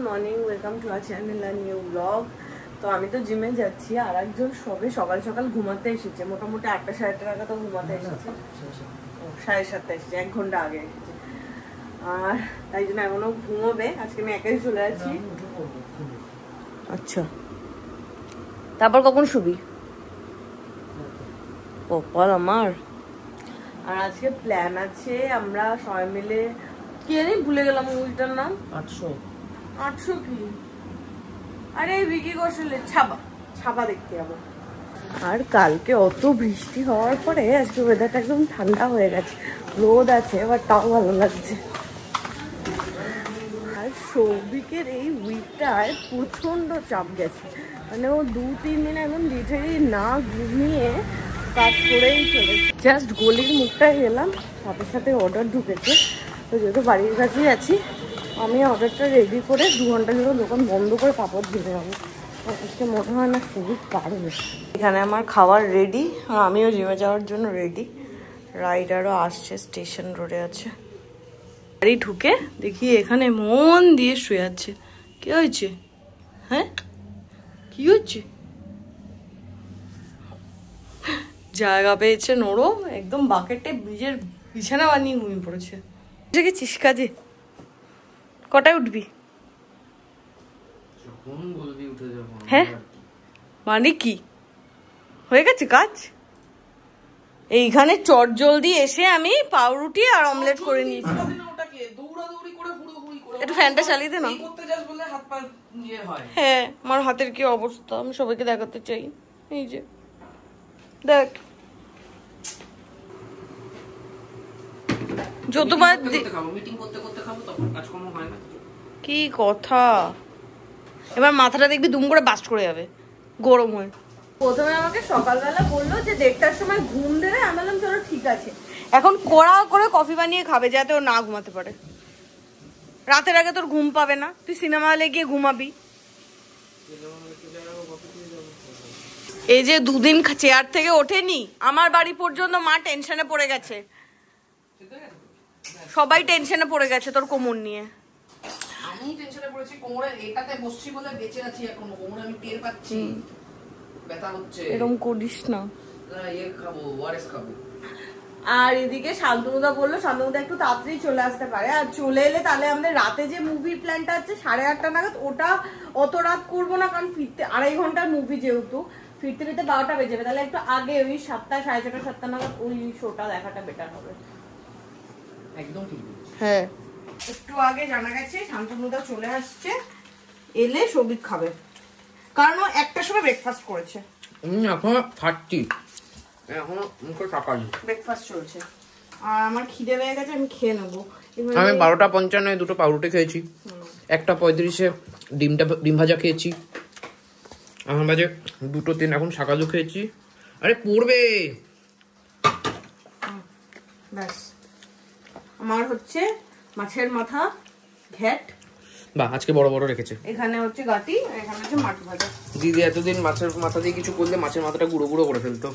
Morning, welcome to our channel আর new blog. তো আমি তো জিমে যাচ্ছি, আর একজন সবে সকাল সকাল ঘুমাতে এসেছে, মোটামুটি 8টা সাড়ে 8টা নাগাদ তো ঘুমাতে এসেছে, 7:30 এসেছে, 1 ঘন্টা আগে এসেছে। আর তাই জন্য এখনো ঘুমোবে। আজকে আমি একাই চলে যাচ্ছি। আচ্ছা, তারপর কখন শুবি? কপাল আমার। আর আজকে প্ল্যান আছে, আমরা সবাই মিলে কি জানি ভুলে গেলাম মুভিটার নাম। 800 কি? আরে ভিকি কৌশলের ছাপা দেখতে যাবো। আর কালকে অত বৃষ্টি হওয়ার পরে আজকে ওয়েদারটা একদম ঠান্ডা হয়ে গেছে, রোদ আছে, এবার তাও ভালো লাগছে। আর সৌভিকের এই উইকটায় প্রচন্ড চাপ গেছে, মানে ও 2-3 দিন একদম লিটারি না ঘুমিয়ে কাজ করেই চলেছে। জাস্ট গলির মুখটায় গেলাম, সাথে সাথে অর্ডার ঢুকেছে। তো যেহেতু বাড়ির কাছেই আছি, আমি অর্ডারটা রেডি করে 2 ঘন্টা ধরে দোকান বন্ধ করে পাপড় দিতে যাবো। আজকে মনে হয় না খুবই পারবে। এখানে আমার খাবার রেডি, আর আমিও জিমে যাওয়ার জন্য রেডি। রাইডারও আসছে, স্টেশন রোডে আছে। বাড়ি ঢুকে দেখি এখানে মন দিয়ে শুয়ে আছে। কি হয়েছে? হ্যাঁ, কি হচ্ছে? জায়গা পেয়েছে নোড়ো, একদম বাকেটে ব্রিজের বিছানা বানিয়ে ঘুমিয়ে পড়েছে। গেছিস কাজে? কটায় উঠবি? হ্যাঁ, মানে কি হয়ে গেছে কাজ? এইখানে চট জলদি এসে আমি পাউরুটি আর অমলেট করে নিয়েছি। একটু ফ্যানটা চালিয়ে দে না। হ্যাঁ, আমার হাতের কি অবস্থা আমি সবাইকে দেখাতে চাই। এই যে দেখ, যতবার কি কথা, এবার মাথাটা দেখবি দুম করে বাস্ট করে যাবে গরম হয়ে। প্রথমে আমাকে সকালবেলা বললো যে 1:30টার সময় ঘুম দেবে, আমি বললাম চলো ঠিক আছে। এখন কড়া করে কফি বানিয়ে খাবে যাতে ও না ঘুমাতে পারে। রাতের আগে তোর ঘুম পাবে না, তুই সিনেমা হলে গিয়ে ঘুমাবি। এই যে 2 দিন চেয়ার থেকে ওঠেনি, আমার বাড়ি পর্যন্ত মা টেনশনে পড়ে গেছে, সবাই টেনশনে পড়ে গেছে তোর কোমর নিয়ে। আমি টেনশনে পড়েছি, কোমরে এটাতে বসছি বলে বেঁচে আছি এখনো, কোমরে আমি টের পাচ্ছি ব্যথা হচ্ছে। এরকম করিস না। খাবো, ওআরএস খাবো। আর এদিকে শান্তনুদা বললো শান্তনুদা একটু তাড়াতাড়ি চলে আসতে পারে, আর চলে এলে তাহলে আমাদের রাতে যে মুভির প্ল্যানটা আছে 8:30 নাগাদ, ওটা অত রাত করবো না, কারণ ফিরতে 2.5 ঘন্টার মুভি, যেহেতু ফিরতে ফিরতে 12টা বেজে যাবে। তাহলে একটু আগে ওই 7টা, 6:30, 7টা নাগাদ ওই শোটা দেখাটা বেটার হবে। একদম ঠিক। হ্যাঁ, একটু আগে জানা গেছে শান্তনুদা চলে আসছে, এলে সৌভিক খাবে, কারণ ও 1টার সময় ব্রেকফাস্ট করেছে। এখন খাচ্ছি, এখন সকাল ব্রেকফাস্ট চলছে, আর আমার খিদে পেয়ে গেছে, আমি খেয়ে নেবো। আমি 12:55 দুটো পাউরুটি খেয়েছি, 1:35 ডিম ভাজা খেয়েছি, এখন বাজে 2:03, এখন সকালও খেয়েছি। আরে পড়বে ব্যাস। আমার হচ্ছে মাছের মাথা ঘ্যাট, বাহ আজকে বড় বড় রেখেছে। এখানে হচ্ছে গাটি, এখানে হচ্ছে মাছ ভাজা। দিদি এতদিন মাছের মাথা দিয়ে কিছু করলে মাছের মাথাটা গুঁড়ো গুঁড়ো করে ফেলতো,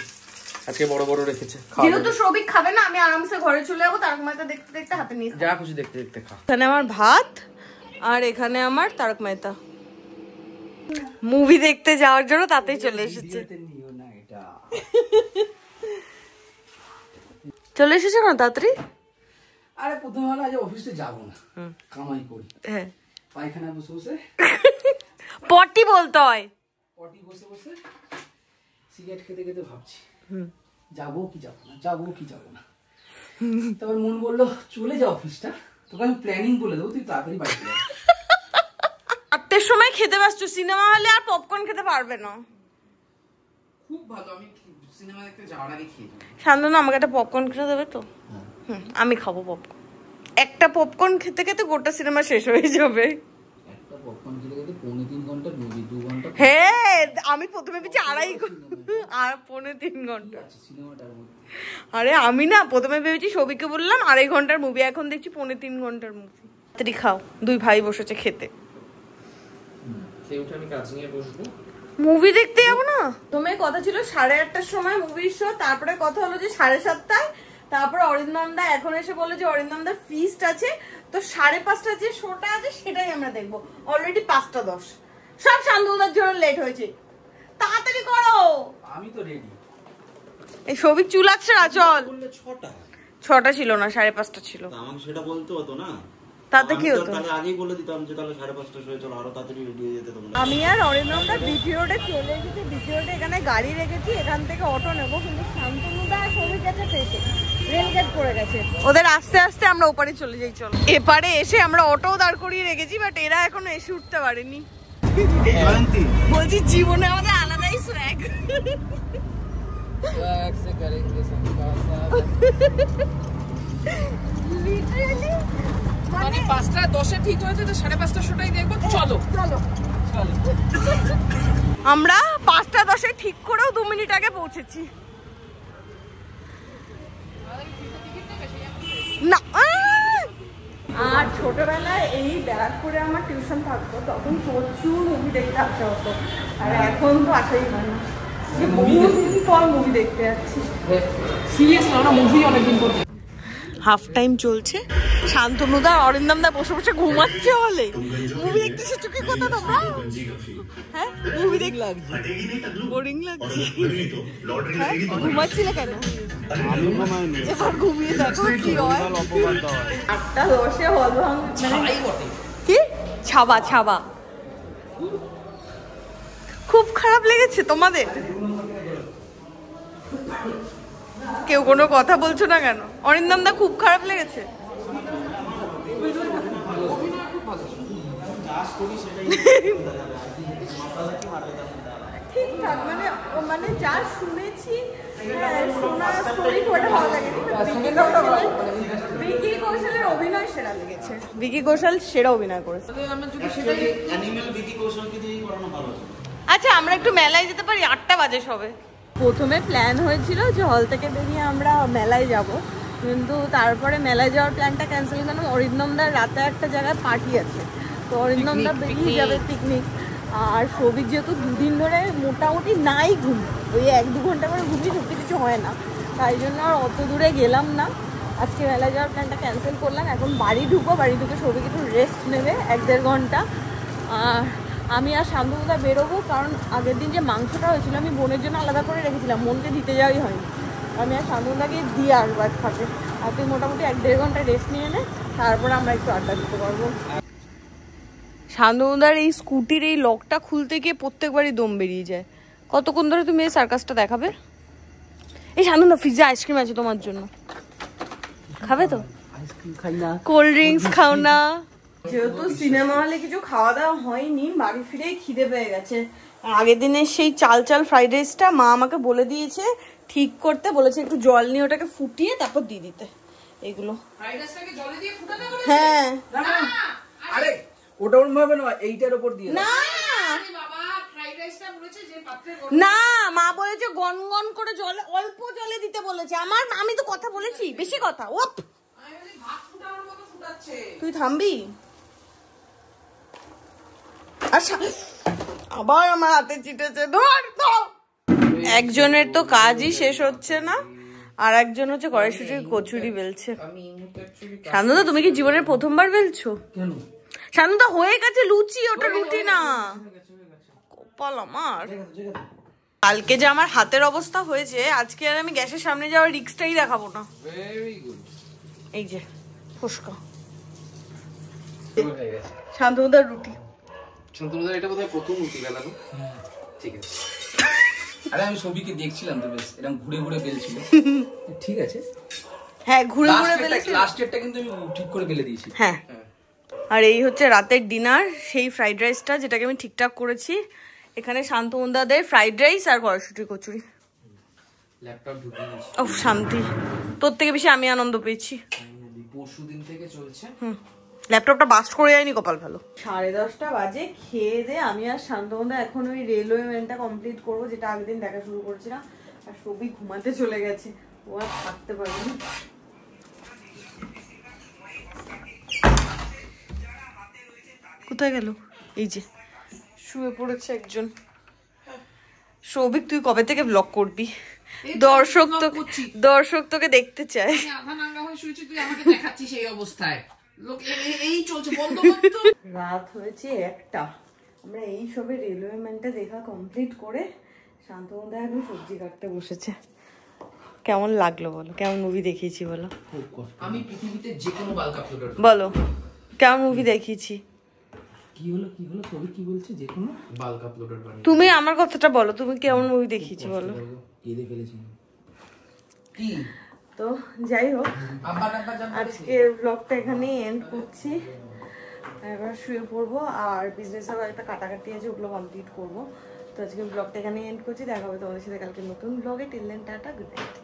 আজকে বড় বড় রেখেছে। যেহেতু সৌভিক খাবে না, আমি আরামসে ঘরে চলে যাবো, তারক মেহতা দেখতে দেখতে হাতে নিয়ে যা খুশি দেখতে দেখতে খা। এখানে আমার ভাত, আর এখানে আমার তারক মেহতা। মুভি দেখতে যাওয়ার জন্য তাতেই চলে এসেছে। চলে এসেছে না তাড়াতাড়ি? আরে প্রথম হলো আজ অফিসে যাব না, কামাই করি। হ্যাঁ, পায়খানা বসে বসে পটি বলতে হয়, পটি বসে বসে সিগারেট খেতে খেতে ভাবছি যাবো কি যাবো না, যাবো কি যাবো না। তারপর মন বললো চলে যা অফিসটা, তোকে আমি প্ল্যানিং বলে দেবো, তুই তাড়াতাড়ি বাড়ি চলে যা। 8টার সময় খেতে ব্যস্ত, সিনেমা হলে আর পপকর্ন খেতে পারবে না। খুব ভালো, আমি সিনেমা দেখতে যাওয়ার আগে খেয়ে নিই। শান্তনু আমাকে একটা পপকর্ন কিনে দেবে তো? আমি খাবো পপকর্ন। একটা পপকর্ন খেতে খেতে গোটা সিনেমা শেষ হয়ে যাবে। একটা পপকর্ন খেতে খেতে 3.5 ঘন্টার মুভি, 2 ঘন্টা। হ্যাঁ, আমি প্রথমে ভেবেছি 2.5 আর 3.5 ঘন্টা সিনেমাটার মধ্যে। আরে আমি না প্রথমে ভেবেছি, সবিকে বললাম 2.5 ঘন্টার মুভি, এখন দেখছি 3.5 ঘন্টার মুভি। তাড়াতাড়ি খাও, 2 ভাই বসেছে খেতে। সেই উঠে আমি কাজ নিয়ে বসবো, মুভি দেখতে যাবো না। তোমার কথা ছিল 8:30টার সময় মুভির শো, তারপরে কথা হলো যে 7:30টায়, তারপরে অরিন্দম দা এখন এসে বললো যে অরিন্দম দার ফিস্ট আছে, তো 5:30 যে শোটা আছে সেটাই আমরা দেখবো। অলরেডি 5:10, সব শান্তনুদার জন্য লেট হয়েছে, তাড়াতাড়ি করো। আমি তো রেডি। এই সবিক চুল আছে না, চল। 6টা ছিল না, 5:30 ছিল। আমাকে সেটা বলতে হতো না, তাতে কি হতো? তাহলে আগেই বলে দিতাম যে তাহলে 5:30 হয়ে চলো, আরো তাড়াতাড়ি রেডি হয়ে যেতে তোমরা। আমি আর অরিন্দমটা বিটি রোডে চলে এসেছি। বিটি রোডে এখানে গাড়ি রেখেছি, এখান থেকে অটো নেবো, কিন্তু শান্তনুদা আর সবিক গেছে পেটে, রেলগেট পড়ে গেছে ওদের। আস্তে আস্তে আমরা ওপারে চলে যাই। চলো, এপারে এসে আমরা অটো দাঁড় করিয়ে রেখেছি, বাট এরা এখনো এসে উঠতে পারেনি। বলছি জীবনে আমাদের আলাদাই সোয়াগ। মানে 5:10 ঠিক হয়েছে, তো 5:30 শোটাই দেখবো। চলো চলো। আমরা 5:10 ঠিক করেও 2 মিনিট আগে পৌঁছেছি। না, আর ছোটবেলায় এই ব্যারাকপুরে আমার টিউশন থাকতো, তখন প্রচুর মুভি দেখতে আসা হতো, আর এখন তো আসাই হয় না। বহুদিন পর মুভি দেখতে যাচ্ছি। সিরিয়াসলি আমরা মুভি অনেকদিন পর। হাফ টাইম চলছে, শান্তনুদা অরিন্দমদা বসে বসে ঘুমাচ্ছে হলে। মুভি দেখতে এসেছো কি কথা তোমরা? হ্যাঁ, মুভি দেখ লাগছে, বোরিং লাগছে। ঘুমাচ্ছিলে কেন? এবার ঘুমিয়ে দেখো কি হয়। 8:10 হল কি ছাবা ছাবা। খুব খারাপ লেগেছে তোমাদের? কেউ কোনো কথা বলছো না কেন? অরিন্দমদা খুব খারাপ লেগেছে? ঠিকঠাক, মানে যা শুনেছি, শোনা স্টোরি ওটা ভালো লাগেনি। ভিকি কৌশলের অভিনয় সেরা লেগেছে। ভিকি কৌশল সেরা অভিনয় করেছে। আচ্ছা, আমরা একটু মেলায় যেতে পারি? 8টা বাজে সবে। প্রথমে প্ল্যান হয়েছিল যে হল থেকে বেরিয়ে আমরা মেলায় যাব, কিন্তু তারপরে মেলায় যাওয়ার প্ল্যানটা ক্যান্সেল, কারণ অরিন্দমদার রাতে একটা জায়গায় পার্টি আছে, তো অরিন্দমদা বেরিয়ে যাবে পিকনিক। আর সবিক যেহেতু 2 দিন ধরে মোটামুটি নাই ঘুম, ওই 1-2 ঘন্টা করে ঘুমিয়ে ঢুকতে কিছু হয় না, তাই জন্য আর অত দূরে গেলাম না। আজকে মেলায় যাওয়ার প্ল্যানটা ক্যান্সেল করলাম। এখন বাড়ি ঢুকবো, বাড়ি ঢুকে সবিক একটু রেস্ট নেবে 1-1.5 ঘন্টা। আর আমি আর শান্তনুদা বেরোবো, কারণ আগের দিন যে মাংসটা হয়েছিল আমি বোনের জন্য আলাদা করে রেখেছিলাম, মনকে দিতে যাওয়াই হয়নি। আমি আর শান্তনুদাকে দিয়ে আসবো এক ফাঁকে। আর তুই মোটামুটি 1-1.5 ঘন্টা রেস্ট নিয়ে নে, তারপরে আমরা একটু আড্ডা দিতে পারবো। শান্তনুদার এই স্কুটির এই লকটা খুলতে গিয়ে প্রত্যেকবারই দম বেরিয়ে যায়। কতক্ষণ ধরে তুমি এই সার্কাসটা দেখাবে? এই শান্তনুদা, ফ্রিজে আইসক্রিম আছে তোমার জন্য, খাবে তো? আইসক্রিম খাই না, কোল্ড ড্রিঙ্কস খাও না? যেহেতু সিনেমা হলে কিছু খাওয়া দাওয়া হয়নি, বাড়ি ফিরেই খিদে পেয়ে গেছে। আগের দিনের সেই চাল ফ্রাইড রাইসটা মা আমাকে বলে দিয়েছে ঠিক করতে, বলেছে একটু জল নিয়ে ওটাকে ফুটিয়ে তারপর দিয়ে দিতে। এগুলো ফ্রাইড রাইসটাকে জলে দিয়ে ফুটাতে বলেছে? হ্যাঁ। আরে ওটা ওরকম ভাবে না, এইটার উপর দিয়ে না বাবা, ফ্রাইড রাইসটা বলেছে যে পাত্রে না, মা বলেছে গনগন করে জল, অল্প জলে দিতে বলেছে। আমি তো কথা বলেছি, বেশি কথা। ওপ, আমি বলি ভাত ফুটানোর মতো ফুটাচ্ছে। তুই থামবি? আচ্ছা, আবার আমার হাতে চিটেছে। ধর তো। একজনের তো কাজই শেষ হচ্ছে না, আর একজন হচ্ছে কড়াইশুটির কচুরি বেলছে। শান্তনুদা, তুমি কি জীবনের প্রথমবার বেলছো? কেন? শান্তনুদা, হয়ে গেছে লুচি, ওটা রুটি না। কপাল আমার। কালকে যে আমার হাতের অবস্থা হয়েছে, আজকে আর আমি গ্যাসের সামনে যাওয়ার রিস্কটাই দেখাবো না। Very good. এই যে ফুসকা শান্তনুদার রুটি। শান্তনুদার এটা বোধহয় প্রথম রুটি বেলানো। ঠিক আছে। আরে আমি সবিকে দেখছিলাম তো, বেশ এরকম ঘুরে ঘুরে বেলছিল। ঠিক আছে, হ্যাঁ ঘুরে ঘুরে বেলেছে। লাস্টেরটা কিন্তু আমি ঠিক করে বেলে দিয়েছি। হ্যাঁ। আর এই হচ্ছে রাতের ডিনার, সেই ফ্রাইড রাইসটা যেটাকে আমি ঠিকঠাক করেছি। এখানে শান্তনুদাদের ফ্রাইড রাইস আর কড়াইশুটির কচুরি। ল্যাপটপ ঢুকিয়ে দিয়েছি। ও শান্তি, তোর থেকে বেশি আমি আনন্দ পেয়েছি। পরশুদিন থেকে চলছে। ল্যাপটপটা বাস্ট করে যায়নি, কপাল ভালো। 10:30 বাজে, খেয়ে দে আমি আর শান্তনুদা এখন ওই রেলওয়ে মেনটা কমপ্লিট করবো, যেটা আগের দিন দেখা শুরু করছিলাম। আর সবই ঘুমাতে চলে গেছে, ও আর থাকতে পারেনি। কোথায় গেল? এই যে শুয়ে পড়েছে একজন। সৌভিক, তুই কবে থেকে ব্লগ করবি? দর্শক তোকে দেখতে চায়। আধা নাঙ্গা হয়ে শুয়েছি, তুই আমাকে দেখাচ্ছিস এই অবস্থায়। লোক এই চলছে, বন্ধ করতো। রাত হয়েছে 1টা। আমরা এই সবে রেলওয়ে ম্যানটা দেখা কমপ্লিট করে শান্তমুদা এখন সবজি কাটতে বসেছে। কেমন লাগলো বলো, কেমন মুভি দেখিয়েছি বলো? খুব কষ্ট। আমি পৃথিবীতে যে কোনো বাল্ক আপলোডার বলো কেমন মুভি দেখিয়েছি? কি হলো তবে কি বলছে যে কোনো বাল্ক আপলোডার বানিয়ে। তুমি আমার কথাটা বলো, তুমি কেমন মুভি দেখিয়েছি বলো? কেঁদে ফেলেছি কি তো যাই হোক, আব্বা ডাব্বা যা আজকে ব্লগটা এখানেই এন্ড করছি। এবার শুয়ে পড়বো, আর বিজনেসের একটা কাটাকাটি আছে, ওগুলো কমপ্লিট করবো। তো আজকে ব্লগটা এখানেই এন্ড করছি। দেখা হবে তোমাদের সাথে কালকে নতুন ব্লগে। Till then tata, good night.